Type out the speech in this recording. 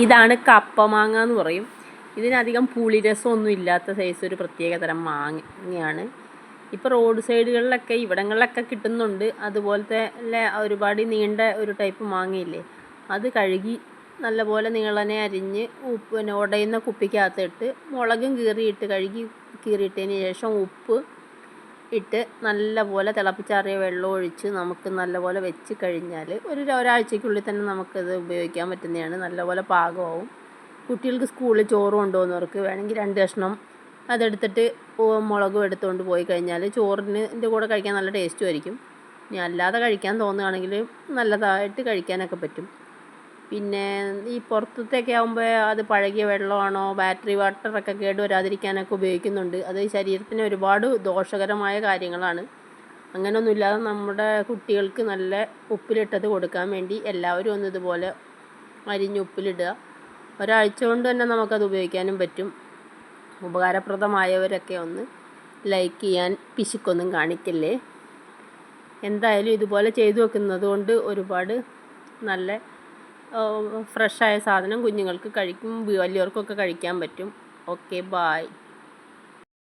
ഇതാണ് കപ്പമാങ്ങ എന്ന് പറയും. ഇതിനധികം പുളിരസമൊന്നും ഇല്ലാത്ത സൈസ് ഒരു പ്രത്യേക തരം മാങ്ങയാണ്. ഇപ്പോൾ റോഡ് സൈഡുകളിലൊക്കെ ഇവിടങ്ങളിലൊക്കെ കിട്ടുന്നുണ്ട്. അതുപോലത്തെ ഒരുപാട് നീണ്ട ഒരു ടൈപ്പ് മാങ്ങയില്ലേ, അത് കഴുകി നല്ലപോലെ നീളനെ അരിഞ്ഞ് പിന്നെ ഉടയുന്ന കുപ്പിക്കകത്തിട്ട് മുളകും കീറിയിട്ടതിന് ശേഷം ഉപ്പ് ഇട്ട് നല്ലപോലെ തിളപ്പിച്ചാറിയ വെള്ളം ഒഴിച്ച് നമുക്ക് നല്ലപോലെ വെച്ച് കഴിഞ്ഞാൽ ഒരാഴ്ചയ്ക്കുള്ളിൽ തന്നെ നമുക്കത് ഉപയോഗിക്കാൻ പറ്റുന്നതാണ്. നല്ലപോലെ പാകമാവും. കുട്ടികൾക്ക് സ്കൂളിൽ ചോറ് കൊണ്ടുപോകുന്നവർക്ക് വേണമെങ്കിൽ 2 കഷ്ണം അതെടുത്തിട്ട് മുളകും എടുത്തുകൊണ്ട് പോയി കഴിഞ്ഞാൽ ചോറിൻ്റെ കൂടെ കഴിക്കാൻ നല്ല ടേസ്റ്റും ആയിരിക്കും. ഇനി അല്ലാതെ കഴിക്കാൻ തോന്നുകയാണെങ്കിൽ നല്ലതായിട്ട് കഴിക്കാനൊക്കെ പറ്റും. പിന്നെ ഈ പുറത്തൊക്കെ ആകുമ്പോൾ അത് പഴകിയ വെള്ളമാണോ ബാറ്ററി വാട്ടറൊക്കെ കേടുവരാതിരിക്കാനൊക്കെ ഉപയോഗിക്കുന്നുണ്ട്. അത് ശരീരത്തിന് ഒരുപാട് ദോഷകരമായ കാര്യങ്ങളാണ്. അങ്ങനെയൊന്നുമില്ലാതെ നമ്മുടെ കുട്ടികൾക്ക് നല്ല ഉപ്പിലിട്ടത് കൊടുക്കാൻ വേണ്ടി എല്ലാവരും ഒന്ന് ഇതുപോലെ അരിഞ്ഞ് ഉപ്പിലിടുക. ഒരാഴ്ച കൊണ്ട് തന്നെ നമുക്കത് ഉപയോഗിക്കാനും പറ്റും. ഉപകാരപ്രദമായവരൊക്കെ ഒന്ന് ലൈക്ക് ചെയ്യാൻ പിശുക്കൊന്നും കാണിക്കല്ലേ. എന്തായാലും ഇതുപോലെ ചെയ്തു വെക്കുന്നത് കൊണ്ട് ഒരുപാട് നല്ല ഫ്രഷായ സാധനം കുഞ്ഞുങ്ങൾക്ക് വലിയവർക്കൊക്കെ കഴിക്കാൻ പറ്റും. Okay, bye.